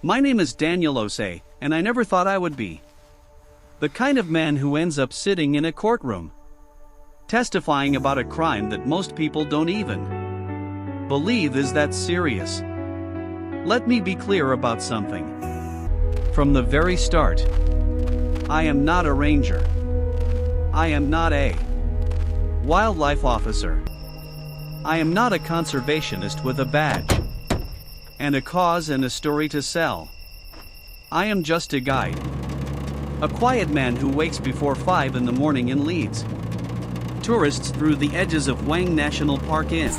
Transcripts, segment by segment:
My name is Daniel Osei, and I never thought I would be the kind of man who ends up sitting in a courtroom, testifying about a crime that most people don't even believe is that serious. Let me be clear about something. From the very start, I am not a ranger. I am not a wildlife officer. I am not a conservationist with a badge and a cause and a story to sell. I am just a guide. A quiet man who wakes before 5 in the morning and leads tourists through the edges of Wang National Park in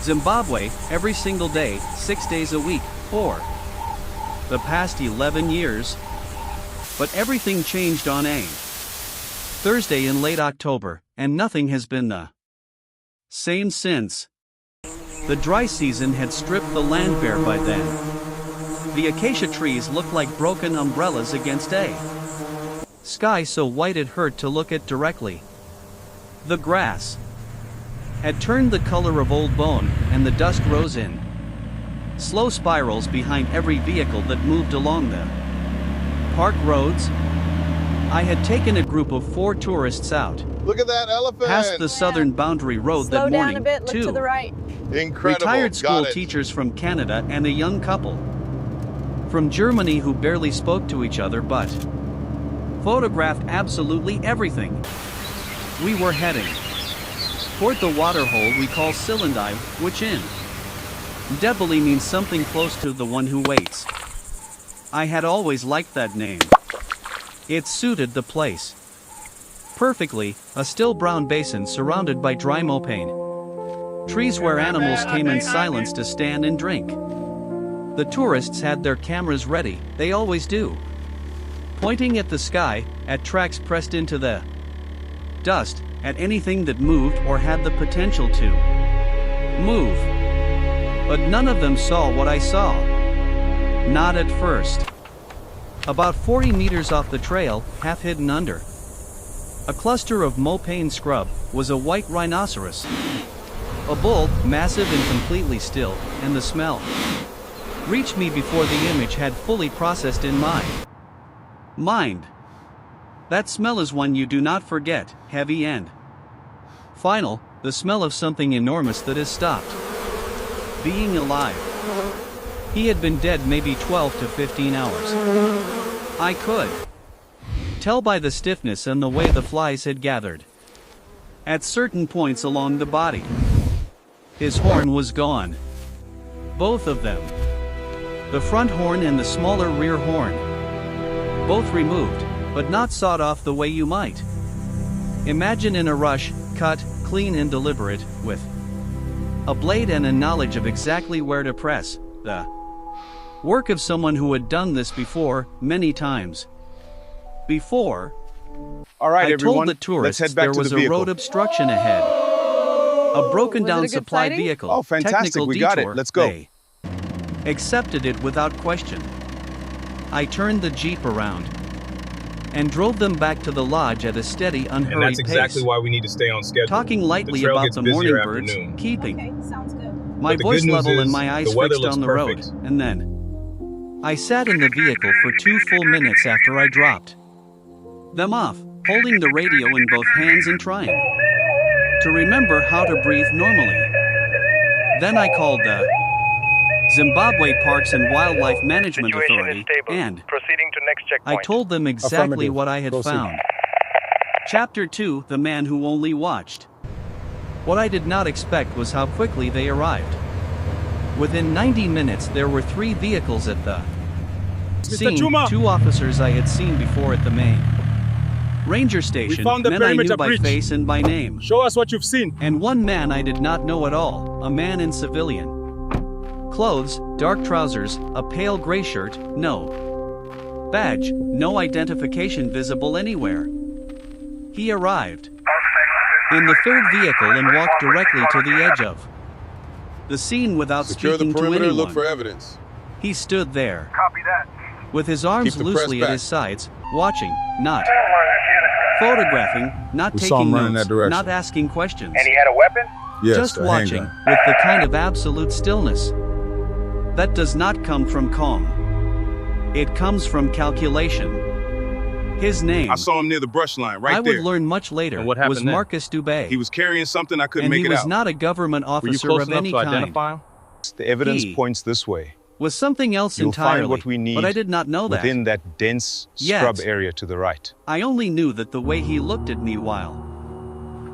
Zimbabwe every single day, 6 days a week, for the past 11 years. But everything changed on a Thursday in late October, and nothing has been the same since. The dry season had stripped the land bare by then. The acacia trees looked like broken umbrellas against a sky so white it hurt to look at directly. The grass had turned the color of old bone, and the dust rose in slow spirals behind every vehicle that moved along the park roads. I had taken a group of 4 tourists out. Look at that elephant! Past the southern boundary road Slow that morning, down a bit, look to the right. Incredible. retired school Got it. teachers from Canada and a young couple from Germany who barely spoke to each other but photographed absolutely everything. We were heading toward the waterhole we call Silindai, which in Debali means something close to the one who waits. I had always liked that name. It suited the place perfectly, a still brown basin surrounded by dry mopane trees where animals came in silence to stand and drink. The tourists had their cameras ready, they always do, pointing at the sky, at tracks pressed into the dust, at anything that moved or had the potential to move. But none of them saw what I saw. Not at first. About 40 meters off the trail, half hidden under a cluster of mopane scrub, was a white rhinoceros. A bull, massive and completely still, and the smell reached me before the image had fully processed in my mind. That smell is one you do not forget, heavy and final, the smell of something enormous that has stopped being alive. He had been dead maybe 12 to 15 hours. I could tell by the stiffness and the way the flies had gathered at certain points along the body. His horn was gone. Both of them. The front horn and the smaller rear horn. Both removed, but not sawed off the way you might imagine in a rush, cut, clean and deliberate, with a blade and a knowledge of exactly where to press. The work of someone who had done this before, many times before. All right, I everyone, told the tourists let's head back there to was the a vehicle. road obstruction ahead. A broken Was it a down good supply sighting? vehicle. Oh, fantastic, Technical we got it. detour. Let's go. They accepted it without question. I turned the Jeep around and drove them back to the lodge at a steady, unhurried And that's exactly pace, why we need to stay on schedule. talking lightly the trail about gets the busier morning birds, afternoon. keeping Okay, sounds good. my But the voice good news level and is my eyes the weather fixed looks on the perfect. road, and then I sat in the vehicle for 2 full minutes after I dropped them off, holding the radio in both hands and trying to remember how to breathe normally. Then I called the Zimbabwe Parks and Wildlife Management Authority, and Proceeding to next checkpoint. I told them exactly Affirmative. what I had Proceed. found. Chapter 2: The Man Who Only Watched. What I did not expect was how quickly they arrived. Within 90 minutes there were 3 vehicles at the scene, Chuma! 2 officers I had seen before at the main ranger station, found the men I knew perimeter by breach. face and by name, Show us what you've seen. and 1 man I did not know at all, a man in civilian clothes, dark trousers, a pale gray shirt, no badge, no identification visible anywhere. He arrived in the 3rd vehicle and walked directly to the edge of the scene without Secure the speaking to perimeter, anyone. look for evidence. He stood there, Copy that. with his arms Keep the press loosely at back. his sides, watching, not photographing, not We saw him taking run in notes, that direction. not asking questions. And he had a weapon? Yes, Just a watching, handgun. with the kind of absolute stillness that does not come from calm. It comes from calculation. His name, I saw him near the brush line, right I there. would learn much later, And what happened was then? Marcus Dubé. He was carrying something I couldn't and make he it was out. not a government Were you officer close of enough any to kind. identify him? The evidence He points this way. Was something else You'll entirely, find what we need but I did not know that. within that dense Yet. scrub area to the right. I only knew that the way he looked at me while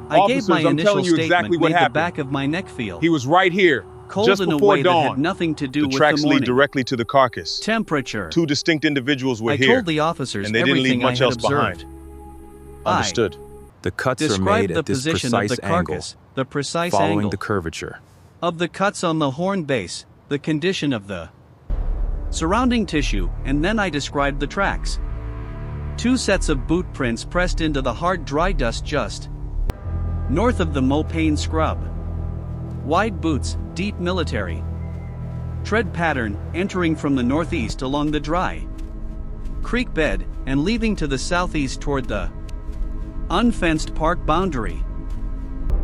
I gave Officers, my I'm initial telling you statement exactly what made the happened. back of my neck feel He was right here, cold just in a before way that dawn. had nothing to do The with tracks the lead morning. directly to the carcass. Temperature. Two distinct individuals were I here, told the officers and they didn't everything leave much I had else observed. behind. I Understood. The cuts are described made the at this position of precise the angle, carcass, the precise following angle the curvature. of the cuts on the horn base, the condition of the surrounding tissue, and then I described the tracks. 2 sets of boot prints pressed into the hard dry dust just north of the Mopane scrub. Wide boots, deep military tread pattern, entering from the northeast along the dry creek bed and leaving to the southeast toward the unfenced park boundary.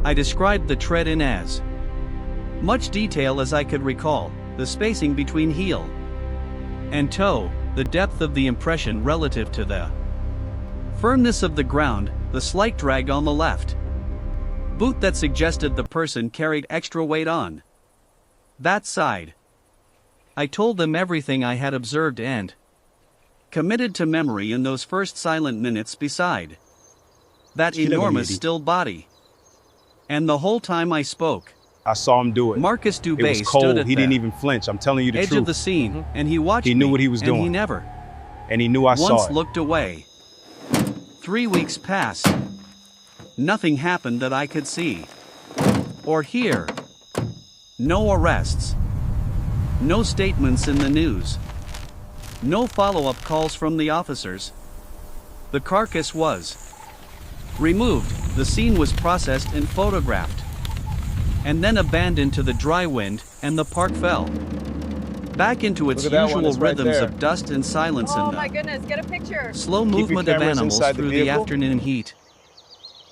I described the tread in as much detail as I could recall, the spacing between heel and toe, the depth of the impression relative to the firmness of the ground, the slight drag on the left boot that suggested the person carried extra weight on that side. I told them everything I had observed and committed to memory in those first silent minutes beside that enormous still body. And the whole time I spoke, I saw him do it. Marcus It Dubé was stood cold. at He the didn't even flinch. I'm telling you the edge truth. of the scene, and he watched He knew me, what he was and he doing. never And he knew I saw once it. looked away. 3 weeks passed. Nothing happened that I could see or hear. No arrests. No statements in the news. No follow-up calls from the officers. The carcass was removed, the scene was processed and photographed, and then abandoned to the dry wind, and the park fell back into its Look at that one, usual it's right rhythms there. of dust and silence Oh and my the goodness, get a picture. slow your movement of cameras animals inside the through the vehicle. afternoon heat.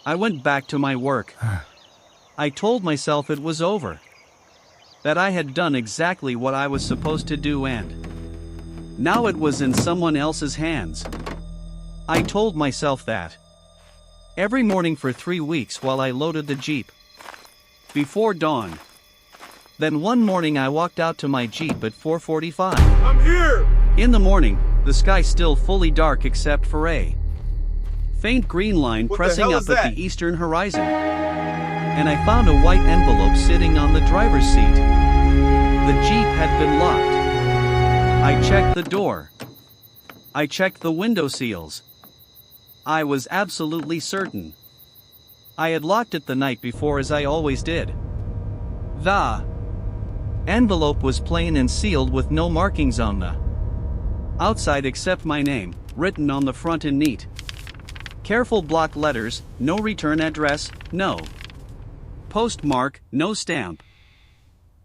I went back to my work. I told myself it was over. That I had done exactly what I was supposed to do, and now it was in someone else's hands. I told myself that every morning for 3 weeks while I loaded the Jeep before dawn. Then one morning I walked out to my Jeep at 4:45. I'm here! In the morning, the sky still fully dark except for a faint green line What the pressing hell up is at that? the eastern horizon. And I found a white envelope sitting on the driver's seat. The Jeep had been locked. I checked the door. I checked the window seals. I was absolutely certain I had locked it the night before, as I always did. The envelope was plain and sealed with no markings on the outside except my name, written on the front in neat, careful block letters, no return address, no postmark, no stamp.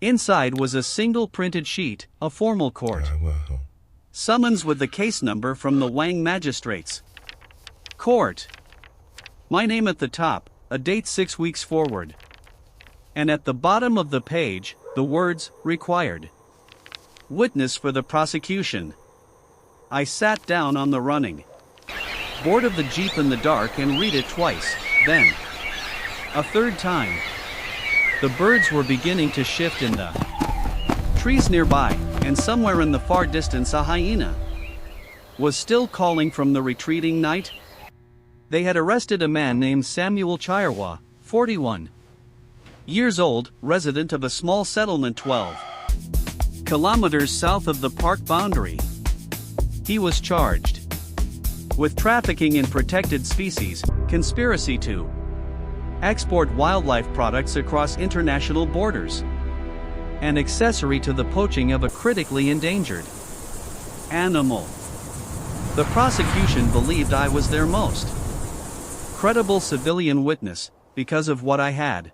Inside was a single printed sheet, a formal court summons with the case number from the Wang Magistrates Court. My name at the top, a date 6 weeks forward. And at the bottom of the page, the words, required witness for the prosecution. I sat down on the running board of the Jeep in the dark and read it twice, then a third time. The birds were beginning to shift in the trees nearby, and somewhere in the far distance a hyena was still calling from the retreating night. They had arrested a man named Samuel Chirwa, 41 years old, resident of a small settlement 12 kilometers south of the park boundary. He was charged with trafficking in protected species, conspiracy to export wildlife products across international borders, and accessory to the poaching of a critically endangered animal. The prosecution believed I was their most credible civilian witness because of what I had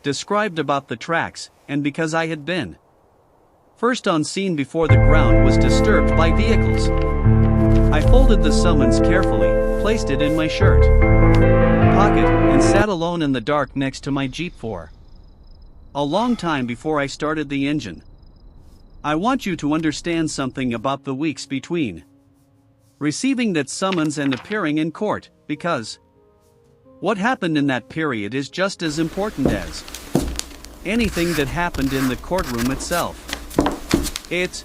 described about the tracks, and because I had been first on scene before the ground was disturbed by vehicles. I folded the summons carefully, placed it in my shirt pocket, and sat alone in the dark next to my Jeep for a long time before I started the engine. I want you to understand something about the weeks between receiving that summons and appearing in court, because what happened in that period is just as important as anything that happened in the courtroom itself. It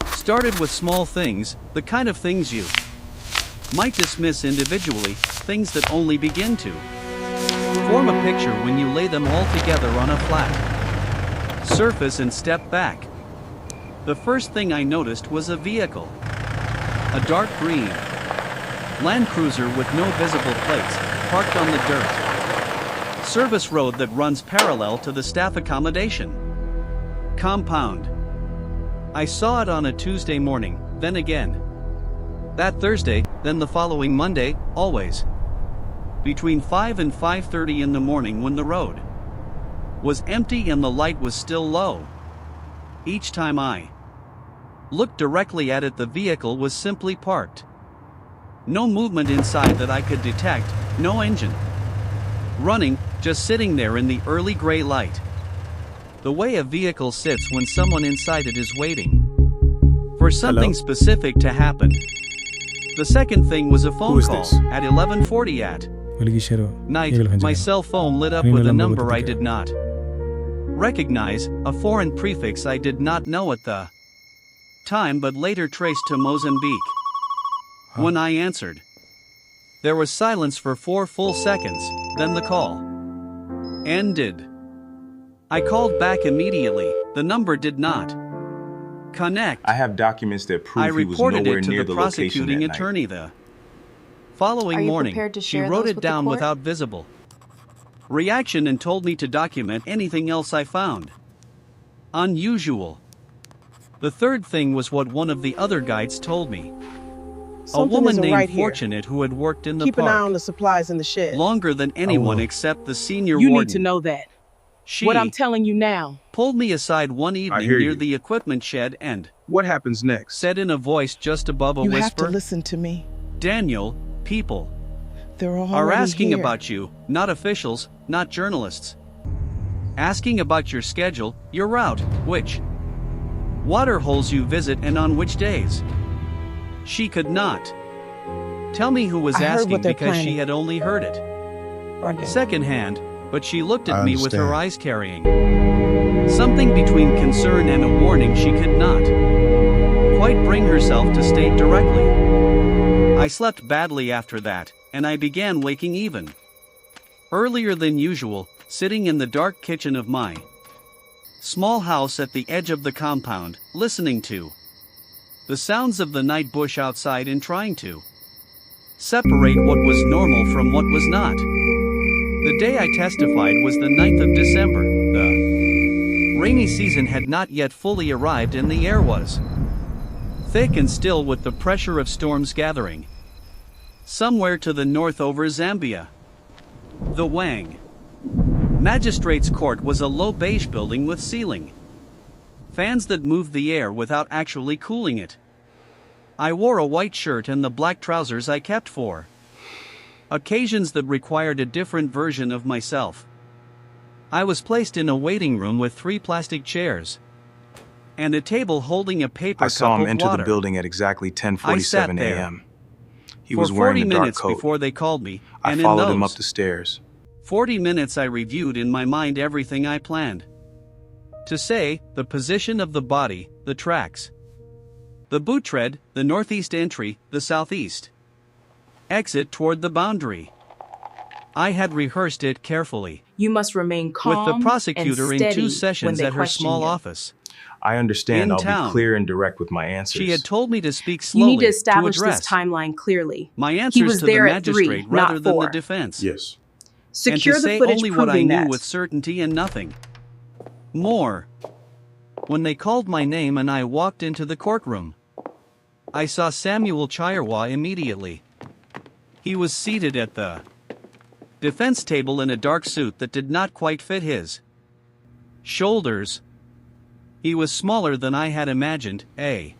started with small things, the kind of things you might dismiss individually, things that only begin to form a picture when you lay them all together on a flat surface and step back. The first thing I noticed was a vehicle. A dark green Land Cruiser with no visible plates, parked on the dirt service road that runs parallel to the staff accommodation compound. I saw it on a Tuesday morning, then again that Thursday, then the following Monday, always between 5 and 5:30 in the morning when the road was empty and the light was still low. Each time I looked directly at it, the vehicle was simply parked. No movement inside that I could detect, no engine running, just sitting there in the early gray light. The way a vehicle sits when someone inside it is waiting for something specific to happen. The second thing was a phone call at 11:40 at night. My cell phone lit up with a number I did not recognize, a foreign prefix I did not know at the time but later traced to Mozambique. When I answered, there was silence for 4 full seconds, then the call ended. I called back immediately. The number did not connect. I have documents that prove I he was reported nowhere it to near the the location prosecuting that night. attorney the following Are you morning. prepared to She share wrote those it with the down court? without visible reaction and told me to document anything else I found unusual. The third thing was what one of the other guides told me. A woman isn't named right here. Fortunate who had worked in the Keep an eye on park the supplies in the shed. longer than anyone except the senior You warden. need to know that. She What I'm telling you now. pulled me aside one evening hear near you. the equipment shed and What happens next? said in a voice just above a You have whisper, to listen to me. Daniel, people They're all are asking here. about you, not officials, not journalists. Asking about your schedule, your route, which water holes you visit and on which days. She could not tell me who was I heard asking what they're because she planning. had only heard it Right. secondhand, but she looked at I me with her understand. eyes carrying something between concern and a warning she could not quite bring herself to state directly. I slept badly after that, and I began waking even earlier than usual, sitting in the dark kitchen of my small house at the edge of the compound, listening to the sounds of the night bush outside and trying to separate what was normal from what was not. The day I testified was the 9th of December. The rainy season had not yet fully arrived and the air was thick and still with the pressure of storms gathering somewhere to the north over Zambia. The Wang Magistrates Court was a low beige building with ceiling fans that moved the air without actually cooling it. I wore a white shirt and the black trousers I kept for occasions that required a different version of myself. I was placed in a waiting room with 3 plastic chairs and a table holding a paper I saw cup him of enter water. the building at exactly I sat 10:47 there a.m. He for was 40 wearing a dark minutes coat. before they called me, I and followed in him those up the stairs. 40 minutes I reviewed in my mind everything I planned to say, the position of the body, the tracks, the boot tread, the northeast entry, the southeast exit toward the boundary. I had rehearsed it carefully You must remain calm with the prosecutor and in steady 2 when sessions they at her question small you. office. I understand. In I'll town. be clear and direct with my answers. She had told me to speak You slowly need to establish address this timeline clearly. my He answers was to the there at 3, magistrate rather not than 4. the defense. Yes. And Secure to the say footage only what I proving knew that. with certainty and nothing more. When they called my name and I walked into the courtroom, I saw Samuel Chirwa immediately. He was seated at the defense table in a dark suit that did not quite fit his shoulders. He was smaller than I had imagined, a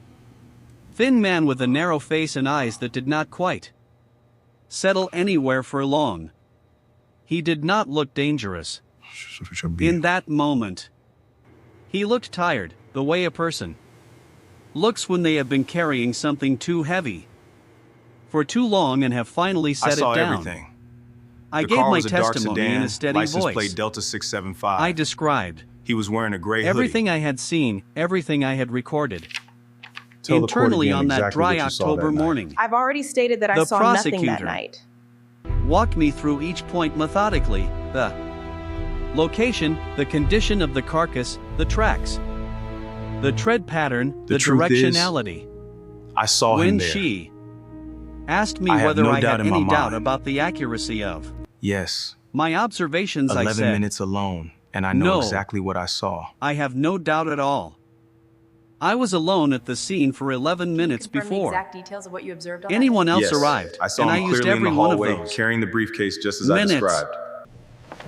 thin man with a narrow face and eyes that did not quite settle anywhere for long. He did not look dangerous. In that moment, he looked tired, the way a person looks when they have been carrying something too heavy for too long and have finally I set it saw down. everything. I The gave car my was a dark testimony sedan, in a steady license voice. plate Delta 675. I described He was wearing a gray everything I had seen, everything I had recorded. Tell the court Internally again on that exactly dry what you saw October that night. morning, I've already stated that I The saw nothing that prosecutor night. walked me through each point methodically: the location, the condition of the carcass, the tracks, the tread pattern, the truth is, directionality. I saw him When there. she asked me I have whether no I doubt had in my any doubt mind. about the accuracy of Yes. my observations, 11 I said, minutes alone, and I know No. exactly what I saw. I have no doubt at all. I was alone at the scene for 11 minutes Confirm the before exact details of what you observed on that anyone day? else Yes. arrived, I saw and I him used clearly in every the one of hallway, those carrying the briefcase just as I minutes. described.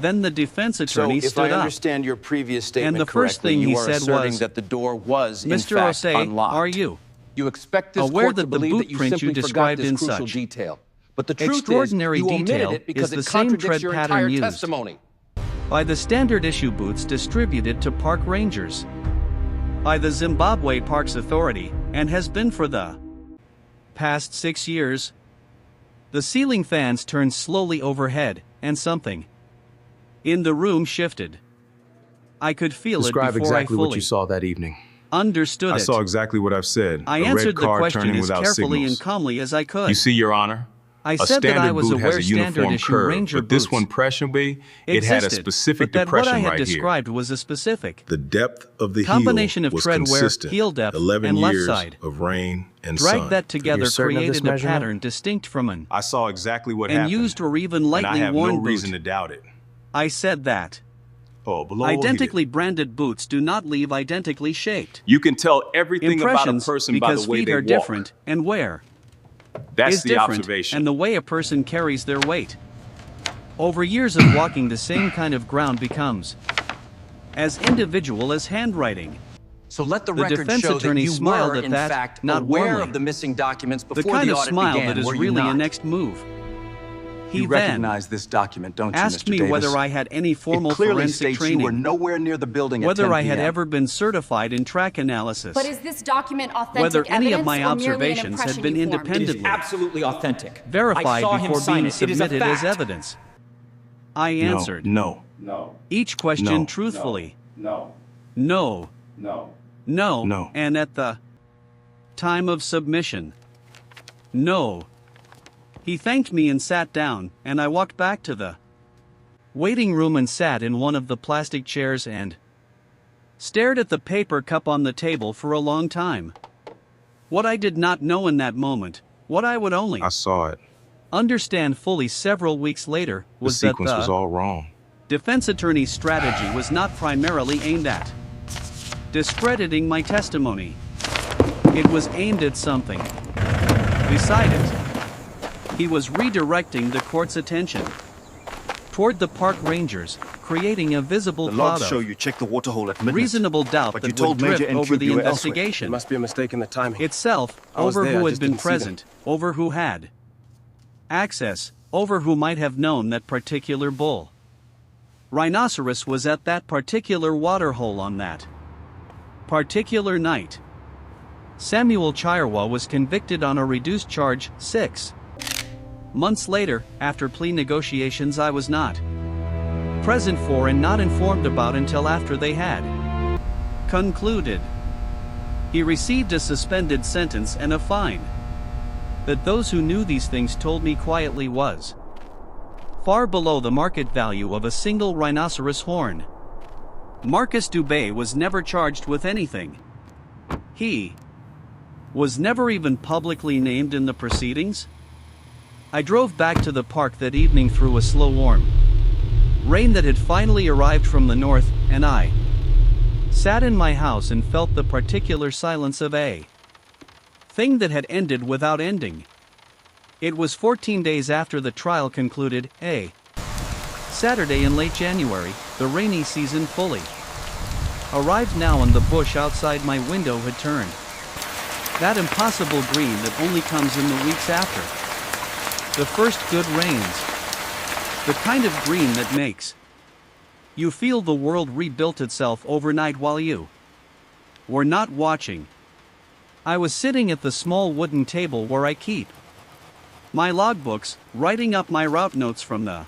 Then the defense So, attorney if I stood up. understand your previous statement the first correctly, thing he you are said asserting was, that the door was, in Mr. fact, Osei, unlocked. are you You expect this aware court to that the believe boot that you print you simply forgot described this in crucial such detail. But the truth extraordinary is, you omitted detail it because is the it same contradicts tread your pattern entire used testimony. by the standard issue boots distributed to park rangers by the Zimbabwe Parks Authority, and has been for the past 6 years? The ceiling fans turned slowly overhead, and something in the room shifted. I could feel Describe it before exactly I fully what you saw that evening. understood I it. saw exactly what I've said. I a answered red the car question turning as without carefully signals. and calmly as I could. You see, Your Honor, I a said that I standard was boot has aware a standard uniform issue curve, Ranger but this boots one presumably, it had a existed, specific but that what depression I had right here. described was a specific The depth of the combination heel of was tread wear, consistent. heel depth, 11 and left years side. of rain and Drag sun. that together certain of this created a measurement? pattern distinct from an I saw exactly what and happened. used or even and I lightly have worn no reason boot. to doubt it. I said that Oh, below identically branded boots do not leave identically shaped You can tell everything about a impressions person by because the way feet they are walk. different and wear That's is the different, observation. and the way a person carries their weight over years of walking the same kind of ground becomes as individual as handwriting. So let the The record defense show that attorney you smiled were, at in that, fact, not aware warmly. of the missing documents The before kind the of audit smile began, that is were you really a not? next move. He You then recognize this document, don't you, asked Mr. me Davis? whether I had any formal it clearly forensic states you were training, nowhere near the building whether at 10 I had p.m. ever been certified in track analysis, But is this document authentic whether any of evidence my or merely an observations had impression been you formed? independently Absolutely authentic. verified I saw him before sign being it. It is a submitted as fact. evidence. I answered No. each question No. truthfully. No. No. No. And at the time of submission. No. He thanked me and sat down, and I walked back to the waiting room and sat in one of the plastic chairs and stared at the paper cup on the table for a long time. What I did not know in that moment, what I would only I saw it. understand fully several weeks later, The was that sequence was all wrong. defense attorney's strategy was not primarily aimed at discrediting my testimony. It was aimed at something beside it. He was redirecting the court's attention toward the park rangers, creating a visible The cloud logs show of you checked the waterhole at midnight. reasonable doubt But you that told would Major drift and over Cube the you were elsewhere. investigation It must be a mistake in the timing. itself, I was over there, I who had just been didn't see them. present, over who had access, over who might have known that particular bull. Rhinoceros was at that particular waterhole on that particular night. Samuel Chirwa was convicted on a reduced charge, 6 months later, after plea negotiations I was not present for and not informed about until after they had concluded. He received a suspended sentence and a fine that those who knew these things told me quietly was far below the market value of a single rhinoceros horn. Marcus Dubé was never charged with anything. He was never even publicly named in the proceedings. I drove back to the park that evening through a slow warm rain that had finally arrived from the north, and I sat in my house and felt the particular silence of a thing that had ended without ending. It was 14 days after the trial concluded, a Saturday in late January, the rainy season fully arrived now, and the bush outside my window had turned that impossible green that only comes in the weeks after the first good rains. The kind of green that makes you feel the world rebuilt itself overnight while you were not watching. I was sitting at the small wooden table where I keep my logbooks, writing up my route notes from the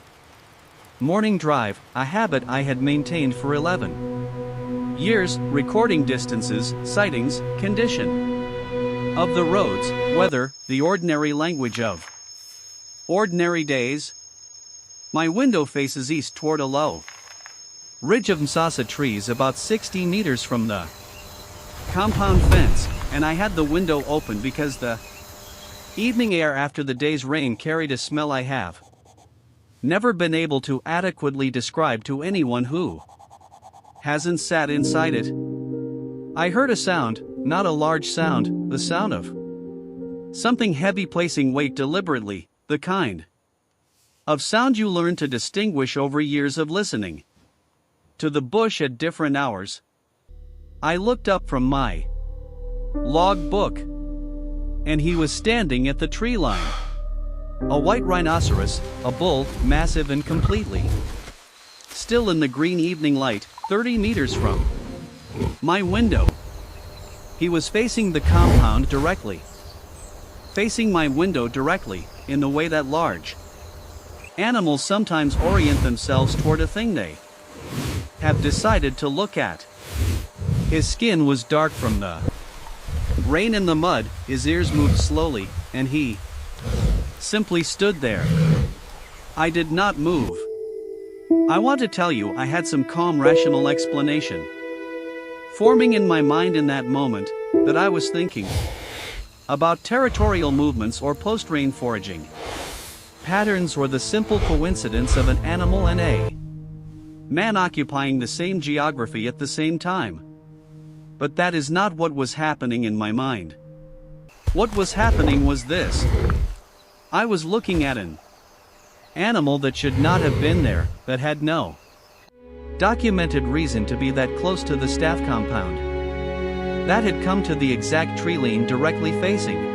morning drive, a habit I had maintained for 11 years, recording distances, sightings, condition of the roads, weather, the ordinary language of ordinary days. My window faces east toward a low ridge of msasa trees about 60 meters from the compound fence, and I had the window open because the evening air after the day's rain carried a smell I have never been able to adequately describe to anyone who hasn't sat inside it. I heard a sound, not a large sound, the sound of something heavy placing weight deliberately, the kind of sound you learn to distinguish over years of listening to the bush at different hours. I looked up from my log book, and he was standing at the tree line. A white rhinoceros, a bull, massive and completely still in the green evening light, 30 meters from my window. He was facing the compound directly, facing my window directly, in the way that large animals sometimes orient themselves toward a thing they have decided to look at. His skin was dark from the rain and the mud, his ears moved slowly, and he simply stood there. I did not move. I want to tell you I had some calm rational explanation forming in my mind in that moment, that I was thinking about territorial movements or post-rain foraging patterns, or the simple coincidence of an animal and a man occupying the same geography at the same time. But that is not what was happening in my mind. What was happening was this. I was looking at an animal that should not have been there, that had no documented reason to be that close to the staff compound, that had come to the exact tree line directly facing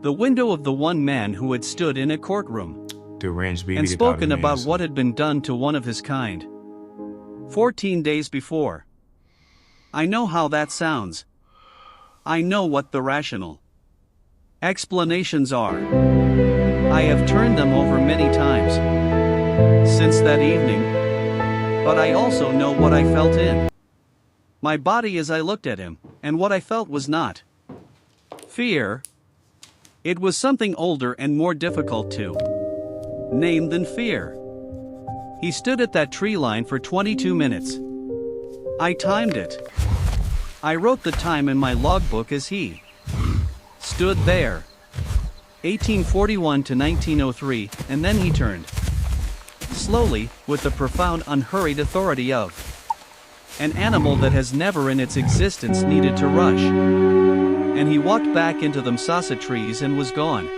the window of the one man who had stood in a courtroom and spoken about what had been done to one of his kind 14 days before. I know how that sounds. I know what the rational explanations are. I have turned them over many times since that evening, but I also know what I felt in my body as I looked at him, and what I felt was not fear. It was something older and more difficult to name than fear. He stood at that tree line for 22 minutes. I timed it. I wrote the time in my logbook as he stood there. 1841 to 1903, and then he turned slowly, with the profound unhurried authority of an animal that has never in its existence needed to rush. And he walked back into the msasa trees and was gone.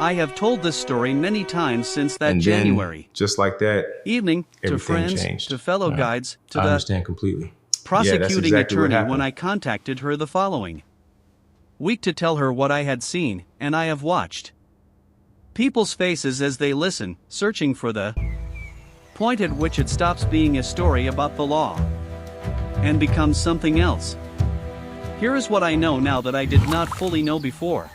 I have told this story many times since that and January. Then, just like that, evening, to friends, changed. to fellow guides, to I the understand completely. prosecuting Yeah, exactly attorney when I contacted her the following week to tell her what I had seen, and I have watched people's faces as they listen, searching for the point at which it stops being a story about the law and becomes something else. Here is what I know now that I did not fully know before.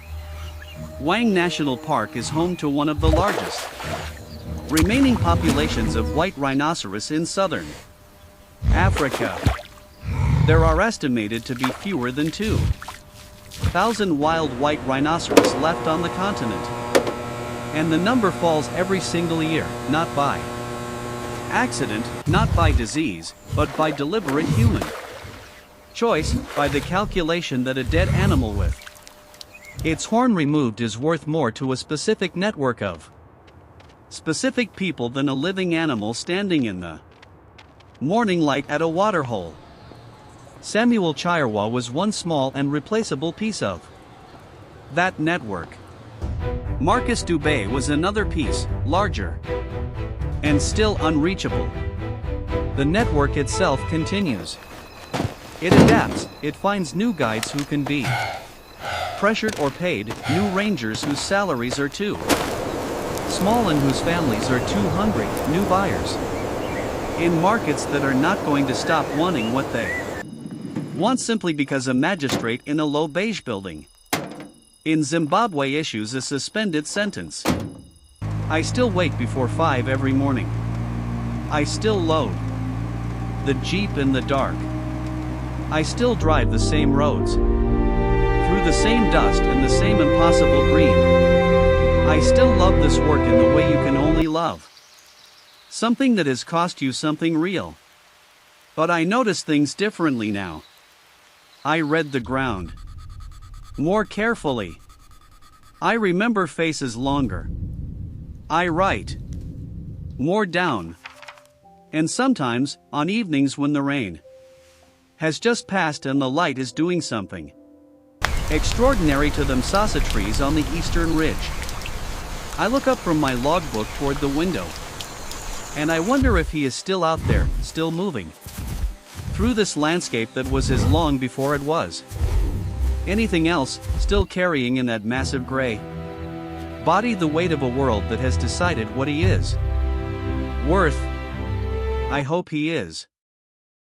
Wang National Park is home to one of the largest remaining populations of white rhinoceros in southern Africa. There are estimated to be fewer than 2,000 wild white rhinoceros left on the continent. And the number falls every single year, not by accident, not by disease, but by deliberate human choice, by the calculation that a dead animal with its horn removed is worth more to a specific network of specific people than a living animal standing in the morning light at a waterhole. Samuel Chirwa was one small and replaceable piece of that network. Marcus Dubé was another piece, larger and still unreachable. The network itself continues. It adapts, it finds new guides who can be pressured or paid, new rangers whose salaries are too small and whose families are too hungry, new buyers in markets that are not going to stop wanting what they Once simply because a magistrate in a low beige building in Zimbabwe issues a suspended sentence. I still wake before 5 every morning. I still load the Jeep in the dark. I still drive the same roads, through the same dust and the same impossible green. I still love this work in the way you can only love something that has cost you something real. But I notice things differently now. I read the ground more carefully. I remember faces longer. I write more down. And sometimes, on evenings when the rain has just passed and the light is doing something extraordinary to them sausage trees on the eastern ridge, I look up from my logbook toward the window. And I wonder if he is still out there, still moving through this landscape that was his long before it was. Anything else, still carrying in that massive gray body the weight of a world that has decided what he is worth. I hope he is.